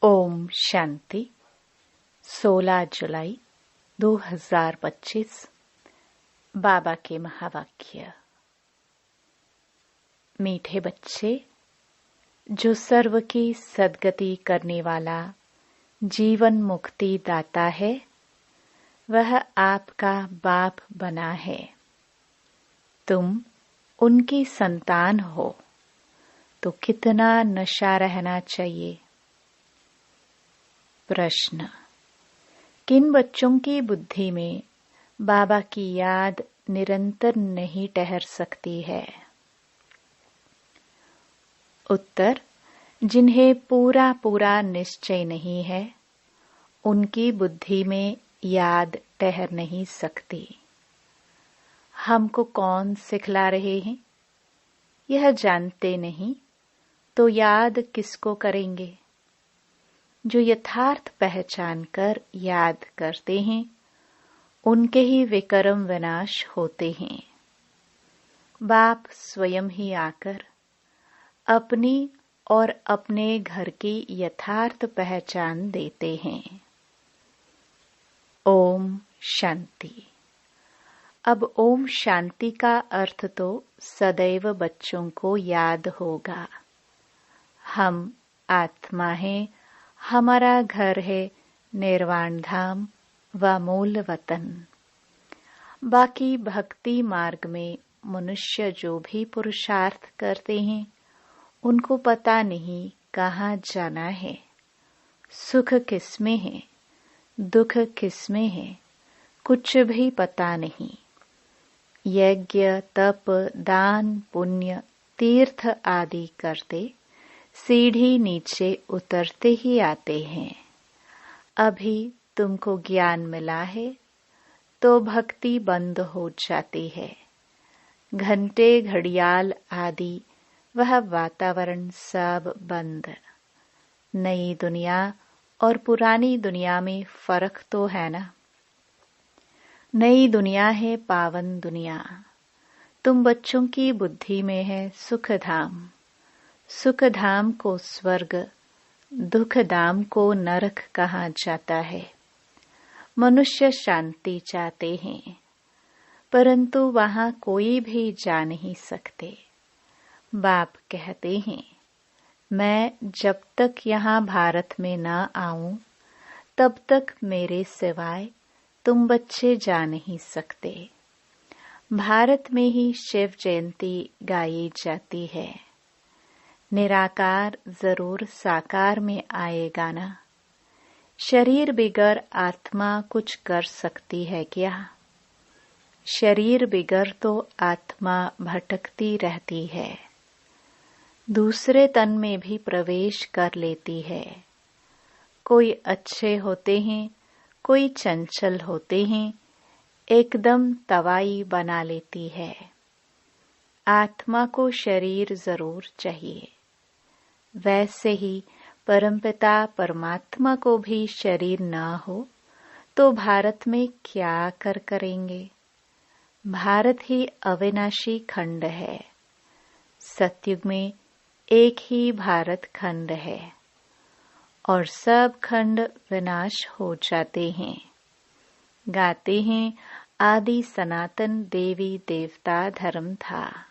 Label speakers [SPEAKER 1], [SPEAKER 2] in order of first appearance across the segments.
[SPEAKER 1] ओम शांति। 16 जुलाई 2025। बाबा के महावाक्य। मीठे बच्चे, जो सर्व की सद्गति करने वाला जीवन मुक्ति दाता है, वह आपका बाप बना है। तुम उनकी संतान हो, तो कितना नशा रहना चाहिए। प्रश्न: किन बच्चों की बुद्धि में बाबा की याद निरंतर नहीं ठहर सकती है? उत्तर: जिन्हें पूरा पूरा निश्चय नहीं है, उनकी बुद्धि में याद ठहर नहीं सकती। हमको कौन सिखला रहे हैं, यह जानते नहीं तो याद किसको करेंगे। जो यथार्थ पहचान कर याद करते हैं, उनके ही विकर्म विनाश होते हैं। बाप स्वयं ही आकर अपनी और अपने घर की यथार्थ पहचान देते हैं। ओम शांति। अब ओम शांति का अर्थ तो सदैव बच्चों को याद होगा। हम आत्मा हैं, हमारा घर है निर्वाण धाम व मूल वतन। बाकी भक्ति मार्ग में मनुष्य जो भी पुरुषार्थ करते हैं, उनको पता नहीं कहाँ जाना है, सुख किसमें है, दुख किसमें है, कुछ भी पता नहीं। यज्ञ, तप, दान, पुण्य, तीर्थ आदि करते सीढ़ी नीचे उतरते ही आते हैं। अभी तुमको ज्ञान मिला है तो भक्ति बंद हो जाती है। घंटे, घड़ियाल आदि वह वातावरण सब बंद। नई दुनिया और पुरानी दुनिया में फर्क तो है ना। नई दुनिया है पावन दुनिया। तुम बच्चों की बुद्धि में है सुख धाम। सुख धाम को स्वर्ग, दुख धाम को नरक कहा जाता है। मनुष्य शांति चाहते हैं, परंतु वहां कोई भी जा नहीं सकते। बाप कहते हैं, मैं जब तक यहाँ भारत में न आऊं, तब तक मेरे सिवाय तुम बच्चे जा नहीं सकते। भारत में ही शिव जयंती गाई जाती है। निराकार जरूर साकार में आएगा ना। शरीर बिगर आत्मा कुछ कर सकती है क्या? शरीर बिगर तो आत्मा भटकती रहती है, दूसरे तन में भी प्रवेश कर लेती है। कोई अच्छे होते हैं, कोई चंचल होते हैं, एकदम तवाई बना लेती है। आत्मा को शरीर जरूर चाहिए। वैसे ही परमपिता परमात्मा को भी शरीर न हो तो भारत में क्या करेंगे। भारत ही अविनाशी खंड है। सतयुग में एक ही भारत खंड है और सब खंड विनाश हो जाते हैं। गाते हैं, आदि सनातन देवी देवता धर्म था।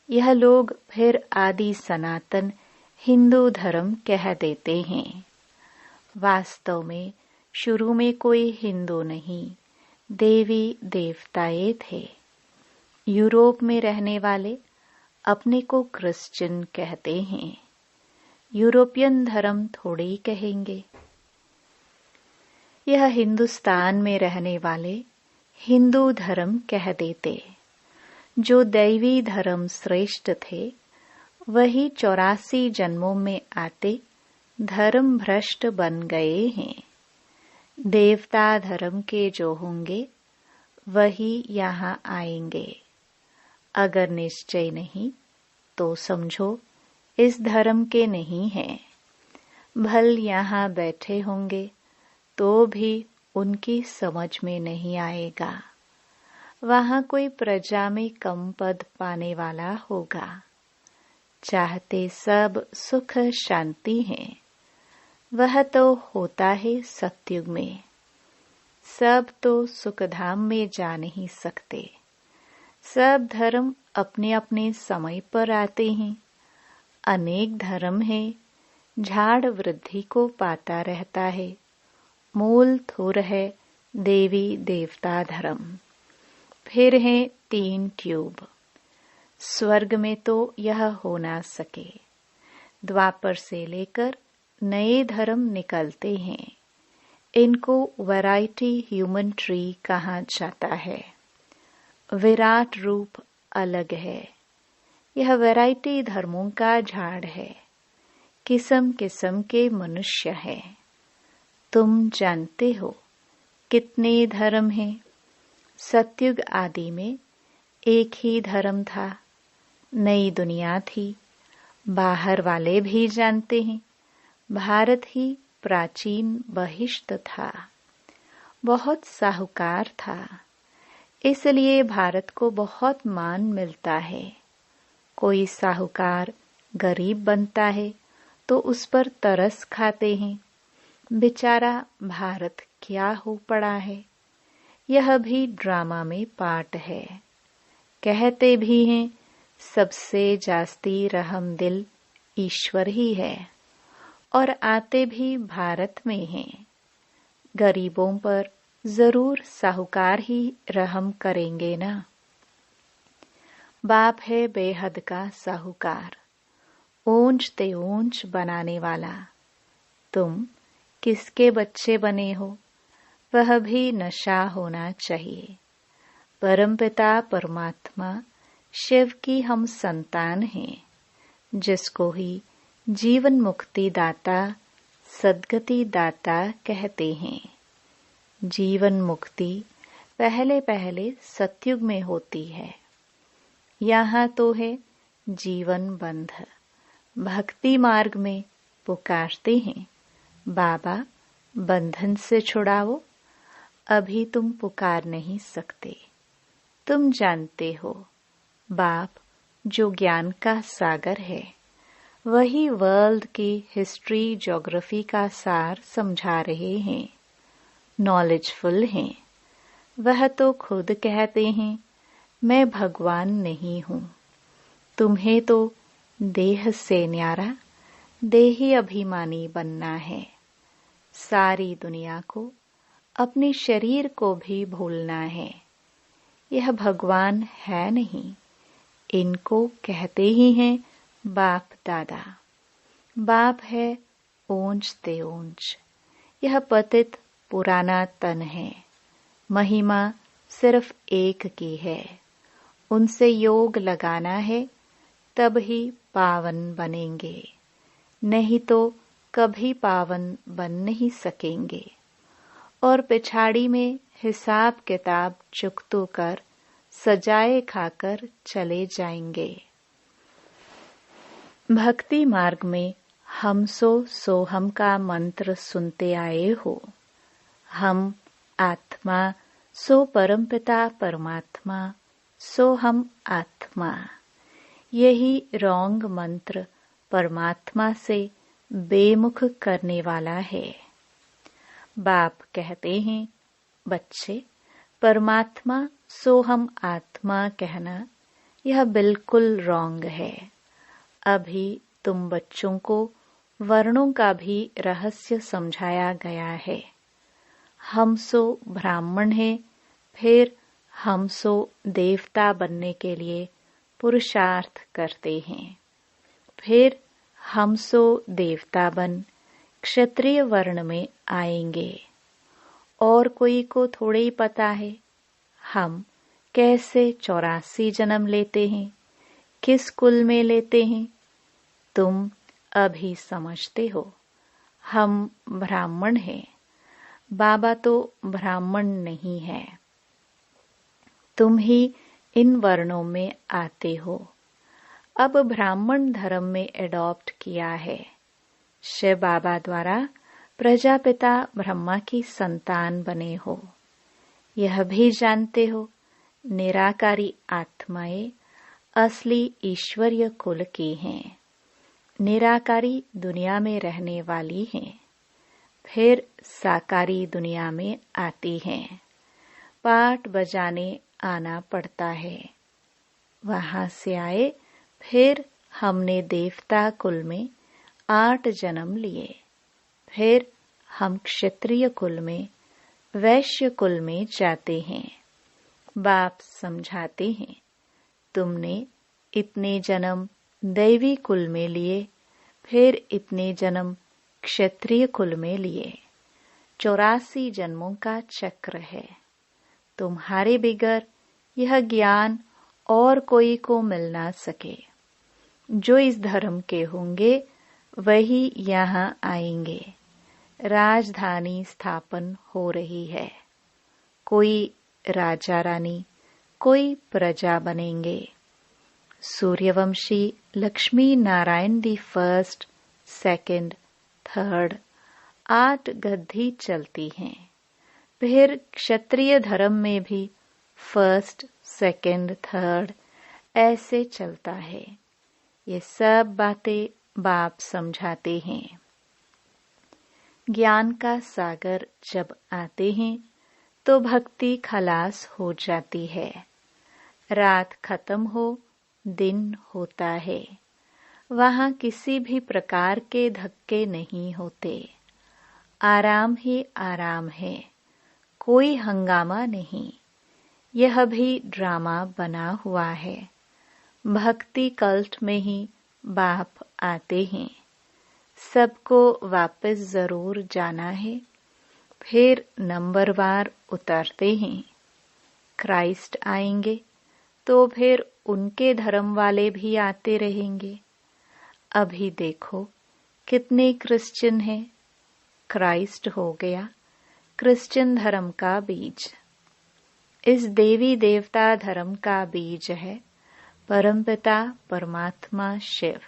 [SPEAKER 1] यह लोग फिर आदि सनातन हिंदू धर्म कह देते हैं। वास्तव में शुरू में कोई हिंदू नहीं, देवी देवताए थे। यूरोप में रहने वाले अपने को क्रिश्चियन कहते हैं। यूरोपियन धर्म थोड़े ही कहेंगे। यह हिंदुस्तान में रहने वाले हिंदू धर्म कह देते। जो दैवी धर्म श्रेष्ठ थे, वही 84 जन्मों में आते धर्म भ्रष्ट बन गए हैं। देवता धर्म के जो होंगे, वही यहाँ आएंगे। अगर निश्चय नहीं तो समझो इस धर्म के नहीं हैं। भल यहाँ बैठे होंगे तो भी उनकी समझ में नहीं आएगा। वहाँ कोई प्रजा में कम पद पाने वाला होगा। चाहते सब सुख शांति हैं, वह तो होता है सतयुग में। सब तो सुखधाम में जा नहीं सकते। सब धर्म अपने अपने समय पर आते हैं। अनेक धर्म है, झाड़ वृद्धि को पाता रहता है। मूल थोर है देवी देवता धर्म। फिर है 3 ट्यूब। स्वर्ग में तो यह हो ना सके। द्वापर से लेकर नए धर्म निकलते हैं। इनको वैरायटी ह्यूमन ट्री कहा जाता है। विराट रूप अलग है। यह वैरायटी धर्मों का झाड़ है। किस्म किस्म के मनुष्य हैं। तुम जानते हो कितने धर्म हैं? सतयुग आदि में एक ही धर्म था। नई दुनिया थी। बाहर वाले भी जानते हैं, भारत ही प्राचीन बहिष्ठ था। बहुत साहूकार था, इसलिए भारत को बहुत मान मिलता है। कोई साहूकार गरीब बनता है तो उस पर तरस खाते हैं। बेचारा भारत क्या हो पड़ा है। यह भी ड्रामा में पार्ट है। कहते भी हैं सबसे जास्ती रहमदिल ईश्वर ही है, और आते भी भारत में हैं। गरीबों पर जरूर साहूकार ही रहम करेंगे ना। बाप है बेहद का साहूकार, ऊंच ते ऊंच बनाने वाला। तुम किसके बच्चे बने हो? वह भी नशा होना चाहिए। परमपिता परमात्मा शिव की हम संतान हैं, जिसको ही जीवन मुक्ति दाता सद्गति दाता कहते हैं। जीवन मुक्ति पहले पहले सतयुग में होती है। यहाँ तो है जीवन बंध। भक्ति मार्ग में पुकारते हैं, बाबा बंधन से छुड़ाओ। अभी तुम पुकार नहीं सकते। तुम जानते हो बाप जो ज्ञान का सागर है, वही वर्ल्ड की हिस्ट्री ज्योग्राफी का सार समझा रहे हैं। नॉलेजफुल हैं। वह तो खुद कहते हैं मैं भगवान नहीं हूँ। तुम्हें तो देह से न्यारा देही अभिमानी बनना है। सारी दुनिया को, अपने शरीर को भी भूलना है। यह भगवान है नहीं। इनको कहते ही हैं बाप दादा। बाप है ऊंच ते ऊंच। यह पतित पुराना तन है। महिमा सिर्फ एक की है। उनसे योग लगाना है, तब ही पावन बनेंगे। नहीं तो कभी पावन बन नहीं सकेंगे। और पिछाड़ी में हिसाब किताब चुकतो कर सजाए खाकर चले जाएंगे। भक्ति मार्ग में हम सो हम का मंत्र सुनते आए हो। हम आत्मा सो परमपिता परमात्मा सो हम आत्मा। यही रॉन्ग मंत्र परमात्मा से बेमुख करने वाला है। बाप कहते हैं बच्चे, परमात्मा सो हम आत्मा कहना यह बिल्कुल रॉन्ग है। अभी तुम बच्चों को वर्णों का भी रहस्य समझाया गया है। हम सो ब्राह्मण हैं, फिर हम सो देवता बनने के लिए पुरुषार्थ करते हैं। फिर हम सो देवता बन क्षत्रिय वर्ण में आएंगे। और कोई को थोड़े ही पता है हम कैसे 84 जन्म लेते हैं, किस कुल में लेते हैं। तुम अभी समझते हो हम ब्राह्मण हैं। बाबा तो ब्राह्मण नहीं है। तुम ही इन वर्णों में आते हो। अब ब्राह्मण धर्म में एडॉप्ट किया है। शिव बाबा द्वारा प्रजापिता ब्रह्मा की संतान बने हो। यह भी जानते हो निराकारी आत्माएं असली ईश्वरीय कुल की हैं। निराकारी दुनिया में रहने वाली हैं। फिर साकारी दुनिया में आती हैं। पाट बजाने आना पड़ता है। वहां से आए, फिर हमने देवता कुल में 8 जन्म लिए। फिर हम क्षत्रिय कुल में, वैश्य कुल में जाते हैं। बाप समझाते हैं, तुमने इतने जन्म दैवी कुल में लिए, फिर इतने जन्म क्षत्रिय कुल में लिए। 84 जन्मों का चक्र है। तुम्हारे बिगर यह ज्ञान और कोई को मिल ना सके। जो इस धर्म के होंगे वही यहाँ आएंगे। राजधानी स्थापन हो रही है। कोई राजा रानी, कोई प्रजा बनेंगे। Suryavanshi Lakshmi Narayan the first, second, third 8 गद्दी चलती हैं। फिर क्षत्रिय धर्म में भी फर्स्ट, सेकंड, थर्ड ऐसे चलता है। ये सब बातें बाप समझाते हैं। ज्ञान का सागर जब आते हैं तो भक्ति खलास हो जाती है। रात खत्म हो, दिन होता है। वहां किसी भी प्रकार के धक्के नहीं होते। आराम ही आराम है, कोई हंगामा नहीं। यह भी ड्रामा बना हुआ है। भक्ति कल्ट में ही बाप आते हैं। सबको वापस जरूर जाना है। फिर नंबरवार उतरते हैं। क्राइस्ट आएंगे तो फिर उनके धर्म वाले भी आते रहेंगे। अभी देखो कितने क्रिश्चियन हैं। क्राइस्ट हो गया क्रिश्चियन धर्म का बीज। इस देवी देवता धर्म का बीज है परमपिता परमात्मा शिव।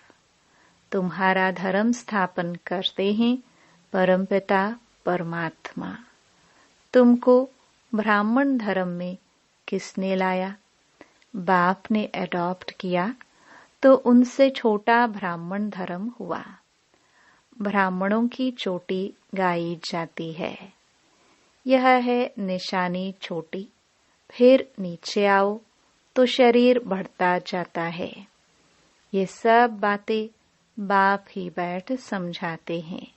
[SPEAKER 1] तुम्हारा धर्म स्थापन करते हैं परमपिता परमात्मा। तुमको ब्राह्मण धर्म में किसने लाया? बाप ने एडॉप्ट किया तो उनसे छोटा ब्राह्मण धर्म हुआ। ब्राह्मणों की चोटी गाई जाती है। यह है निशानी छोटी। फिर नीचे आओ तो शरीर बढ़ता जाता है। ये सब बातें बाप ही बैठ समझाते हैं।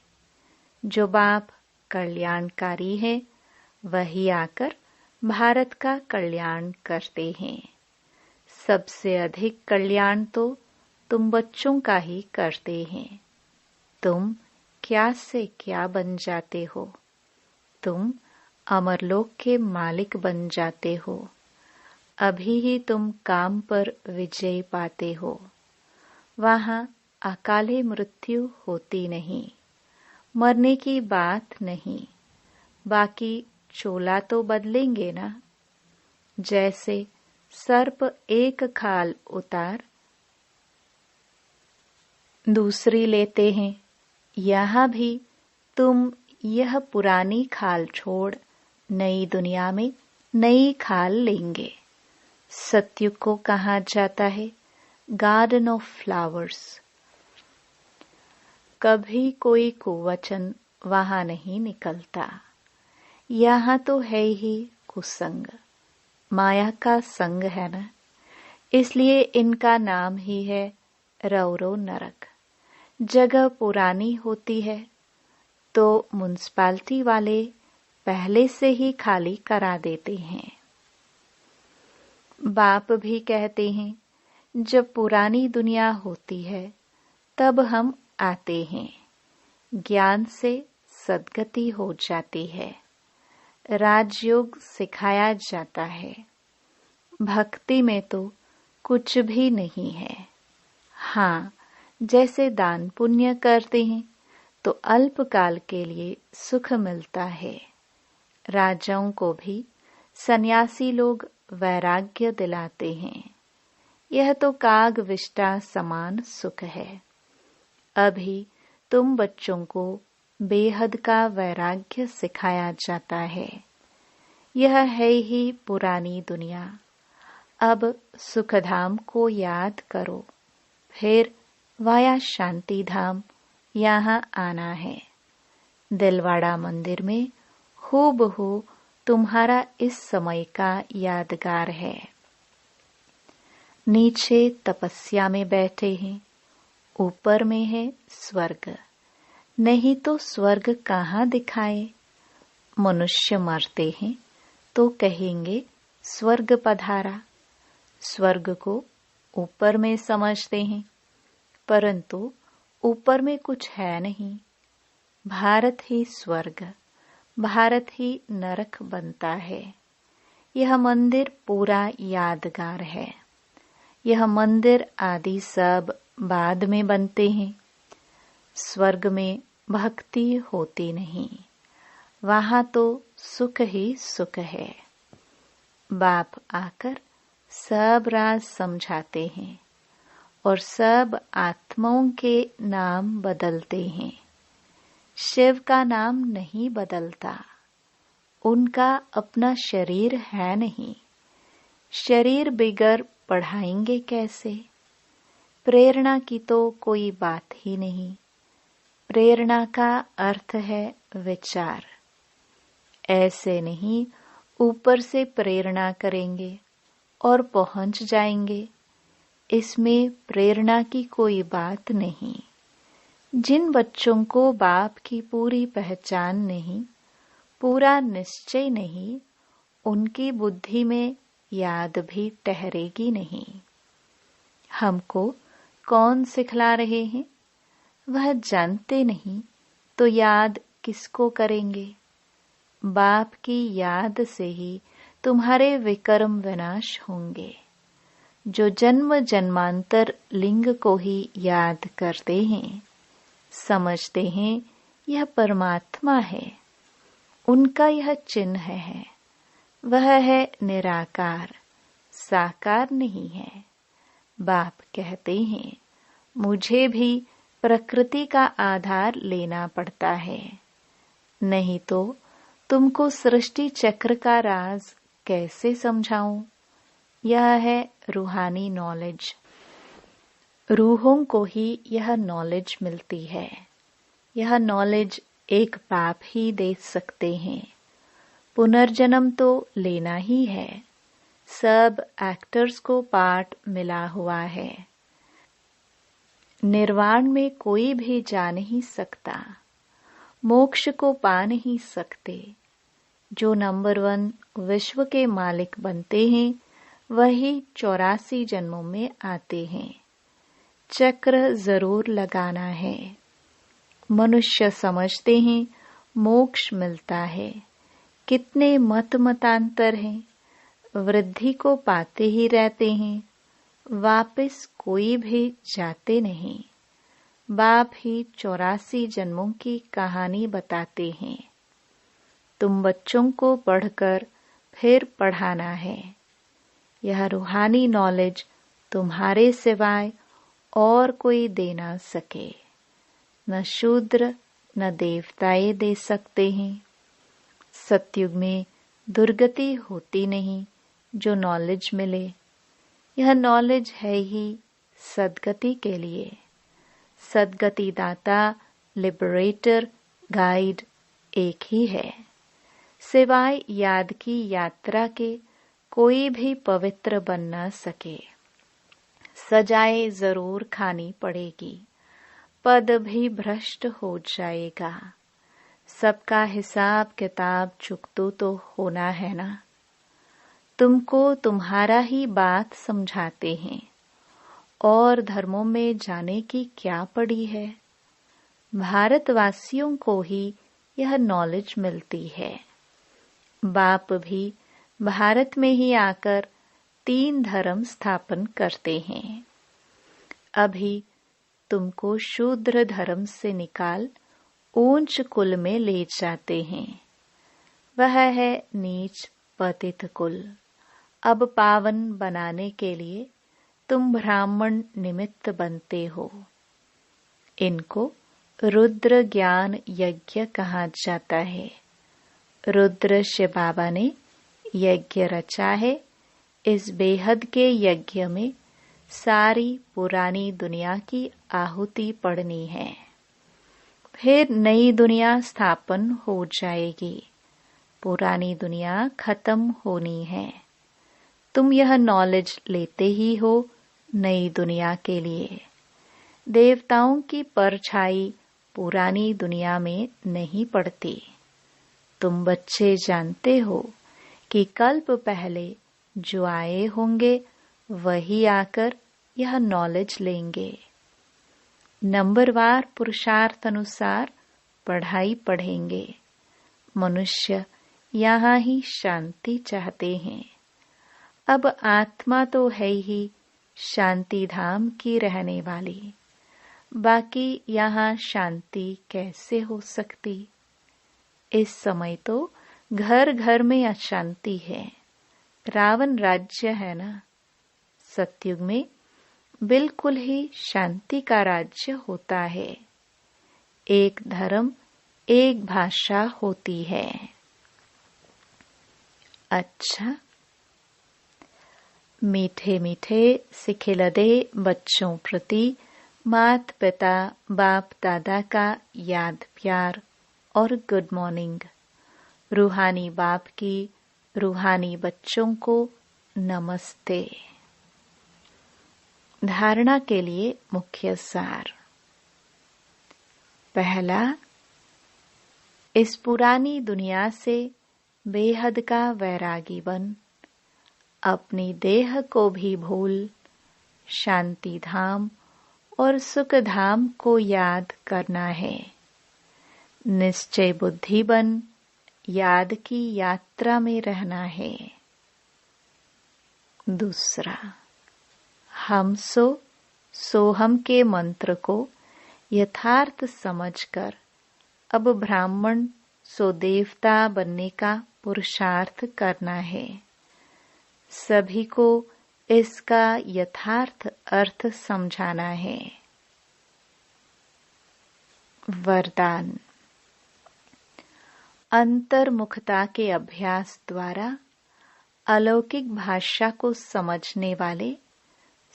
[SPEAKER 1] जो बाप कल्याणकारी है वही आकर भारत का कल्याण करते हैं। सबसे अधिक कल्याण तो तुम बच्चों का ही करते हैं। तुम क्या से क्या बन जाते हो। तुम अमरलोक के मालिक बन जाते हो। अभी ही तुम काम पर विजय पाते हो। वहां अकाले मृत्यु होती नहीं। मरने की बात नहीं। बाकी चोला तो बदलेंगे ना। जैसे सर्प एक खाल उतार दूसरी लेते हैं, यहाँ भी तुम यह पुरानी खाल छोड़ नई दुनिया में नई खाल लेंगे। सत्युग को कहा जाता है गार्डन ऑफ फ्लावर्स। कभी कोई कुवचन वहां नहीं निकलता। यहाँ तो है ही कुसंग, माया का संग है ना। इसलिए इनका नाम ही है रौरो नरक। जगह पुरानी होती है तो म्युनिसिपैलिटी वाले पहले से ही खाली करा देते हैं। बाप भी कहते हैं जब पुरानी दुनिया होती है तब हम आते हैं। ज्ञान से सद्गति हो जाती है। राजयोग सिखाया जाता है। भक्ति में तो कुछ भी नहीं है। हाँ, जैसे दान पुण्य करते हैं तो अल्पकाल के लिए सुख मिलता है। राजाओं को भी सन्यासी लोग वैराग्य दिलाते हैं। यह तो काग विष्टा समान सुख है। अभी तुम बच्चों को बेहद का वैराग्य सिखाया जाता है। यह है ही पुरानी दुनिया। अब सुखधाम को याद करो, फिर वाया शांति धाम यहाँ आना है। दिलवाड़ा मंदिर में हूबहू तुम्हारा इस समय का यादगार है। नीचे तपस्या में बैठे हैं, ऊपर में है स्वर्ग। नहीं तो स्वर्ग कहाँ दिखाए। मनुष्य मरते हैं तो कहेंगे स्वर्ग पधारा। स्वर्ग को ऊपर में समझते हैं, परंतु ऊपर में कुछ है नहीं। भारत ही स्वर्ग, भारत ही नरक बनता है। यह मंदिर पूरा यादगार है। यह मंदिर आदि सब बाद में बनते हैं। स्वर्ग में भक्ति होती नहीं, वहां तो सुख ही सुख है। बाप आकर सब राज समझाते हैं और सब आत्माओं के नाम बदलते हैं। शिव का नाम नहीं बदलता, उनका अपना शरीर है नहीं। शरीर बिगर पढ़ाएंगे कैसे। प्रेरणा की तो कोई बात ही नहीं। प्रेरणा का अर्थ है विचार। ऐसे नहीं ऊपर से प्रेरणा करेंगे और पहुंच जाएंगे, इसमें प्रेरणा की कोई बात नहीं। जिन बच्चों को बाप की पूरी पहचान नहीं, पूरा निश्चय नहीं, उनकी बुद्धि में याद भी ठहरेगी नहीं। हमको कौन सिखला रहे हैं, वह जानते नहीं तो याद किसको करेंगे। बाप की याद से ही तुम्हारे विकर्म विनाश होंगे। जो जन्म जन्मांतर लिंग को ही याद करते हैं, समझते हैं यह परमात्मा है, उनका यह चिन्ह है। वह है निराकार, साकार नहीं है। बाप कहते हैं मुझे भी प्रकृति का आधार लेना पड़ता है, नहीं तो तुमको सृष्टि चक्र का राज कैसे समझाऊं। यह है रूहानी नॉलेज। रूहों को ही यह नॉलेज मिलती है। यह नॉलेज एक बाप ही दे सकते हैं। पुनर्जन्म तो लेना ही है। सब एक्टर्स को पार्ट मिला हुआ है। निर्वाण में कोई भी जा नहीं सकता, मोक्ष को पा नहीं सकते। जो नंबर 1 विश्व के मालिक बनते हैं, वही 84 जन्मों में आते हैं। चक्र जरूर लगाना है। मनुष्य समझते हैं मोक्ष मिलता है। कितने मतांतर हैं। वृद्धि को पाते ही रहते हैं, वापस कोई भी जाते नहीं। बाप ही 84 जन्मों की कहानी बताते हैं। तुम बच्चों को पढ़कर फिर पढ़ाना है। यह रूहानी नॉलेज तुम्हारे सिवाय और कोई दे ना सके। न शूद्र न देवताए दे सकते हैं। सतयुग में दुर्गति होती नहीं जो नॉलेज मिले। यह नॉलेज है ही सदगति के लिए। सदगति दाता, लिबरेटर, गाइड एक ही है। सिवाय याद की यात्रा के कोई भी पवित्र बन न सके। सजाए जरूर खानी पड़ेगी, पद भी भ्रष्ट हो जाएगा। सबका हिसाब किताब चुकतो तो होना है ना। तुमको तुम्हारा ही बात समझाते हैं और धर्मों में जाने की क्या पड़ी है। भारतवासियों को ही यह नॉलेज मिलती है। बाप भी भारत में ही आकर 3 धर्म स्थापन करते हैं। अभी तुमको शूद्र धर्म से निकाल ऊंच कुल में ले जाते हैं। वह है नीच पतित कुल। अब पावन बनाने के लिए तुम ब्राह्मण निमित्त बनते हो। इनको रुद्र ज्ञान यज्ञ कहा जाता है। रुद्र शिव बाबा ने यज्ञ रचा है। इस बेहद के यज्ञ में सारी पुरानी दुनिया की आहुति पड़नी है। फिर नई दुनिया स्थापन हो जाएगी। पुरानी दुनिया खत्म होनी है। तुम यह नॉलेज लेते ही हो नई दुनिया के लिए। देवताओं की परछाई पुरानी दुनिया में नहीं पड़ती। तुम बच्चे जानते हो कि कल्प पहले जो आए होंगे वही आकर यह नॉलेज लेंगे। नंबरवार पुरुषार्थ अनुसार पढ़ाई पढ़ेंगे। मनुष्य यहाँ ही शांति चाहते हैं। अब आत्मा तो है ही शांति धाम की रहने वाली, बाकी यहाँ शांति कैसे हो सकती? इस समय तो घर घर में अशांति है। रावण राज्य है ना। सतयुग में बिल्कुल ही शांति का राज्य होता है। एक धर्म, एक भाषा होती है। अच्छा, मीठे मीठे सिखिलदे बच्चों प्रति मात पिता बाप दादा का याद प्यार और गुड मॉर्निंग। रूहानी बाप की रूहानी बच्चों को नमस्ते। धारणा के लिए मुख्य सार। पहला, इस पुरानी दुनिया से बेहद का वैरागी बन अपनी देह को भी भूल शांति धाम और सुख धाम को याद करना है। निश्चय बुद्धि बन याद की यात्रा में रहना है। दूसरा, हम सोहम के मंत्र को यथार्थ समझकर अब ब्राह्मण सो देवता बनने का पुरुषार्थ करना है। सभी को इसका यथार्थ अर्थ समझाना है। वरदान। अंतर्मुखता के अभ्यास द्वारा अलौकिक भाषा को समझने वाले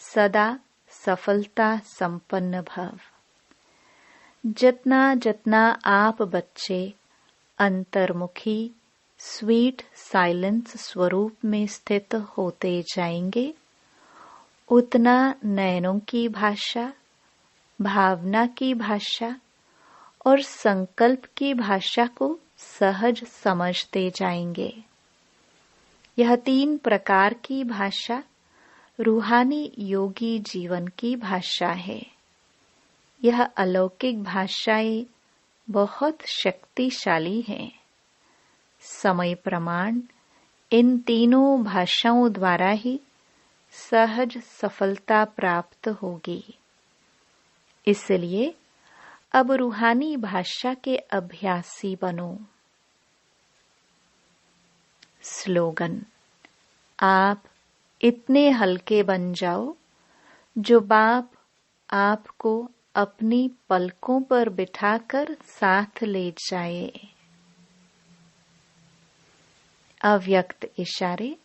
[SPEAKER 1] सदा सफलता संपन्न भव। जितना जितना आप बच्चे अंतर्मुखी स्वीट साइलेंस स्वरूप में स्थित होते जाएंगे, उतना नयनों की भाषा, भावना की भाषा और संकल्प की भाषा को सहज समझते जाएंगे। यह 3 प्रकार की भाषा रूहानी योगी जीवन की भाषा है। यह अलौकिक भाषाएं बहुत शक्तिशाली हैं। समय प्रमाण इन तीनों भाषाओं द्वारा ही सहज सफलता प्राप्त होगी। इसलिए अब रूहानी भाषा के अभ्यासी बनो। स्लोगन। आप इतने हल्के बन जाओ जो बाप आपको अपनी पलकों पर बिठाकर साथ ले जाए। अव्यक्त इशारे।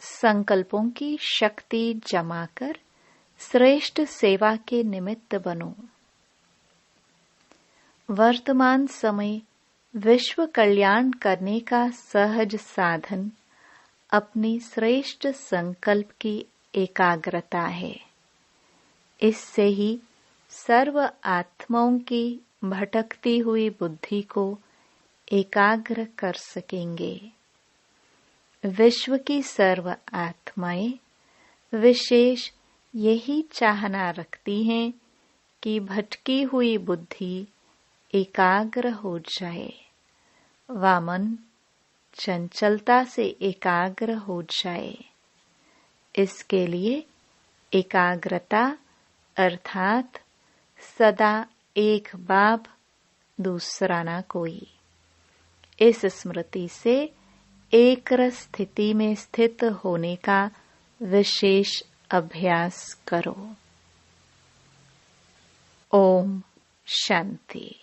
[SPEAKER 1] संकल्पों की शक्ति जमा कर श्रेष्ठ सेवा के निमित्त बनो। वर्तमान समय विश्व कल्याण करने का सहज साधन अपनी श्रेष्ठ संकल्प की एकाग्रता है। इससे ही सर्व आत्माओं की भटकती हुई बुद्धि को एकाग्र कर सकेंगे। विश्व की सर्व आत्माएं विशेष यही चाहना रखती हैं कि भटकी हुई बुद्धि एकाग्र हो जाए, वामन चंचलता से एकाग्र हो जाए। इसके लिए एकाग्रता अर्थात सदा एक बाप दूसरा ना कोई, इस स्मृति से एक रस स्थिति में स्थित होने का विशेष अभ्यास करो। ओम शांति।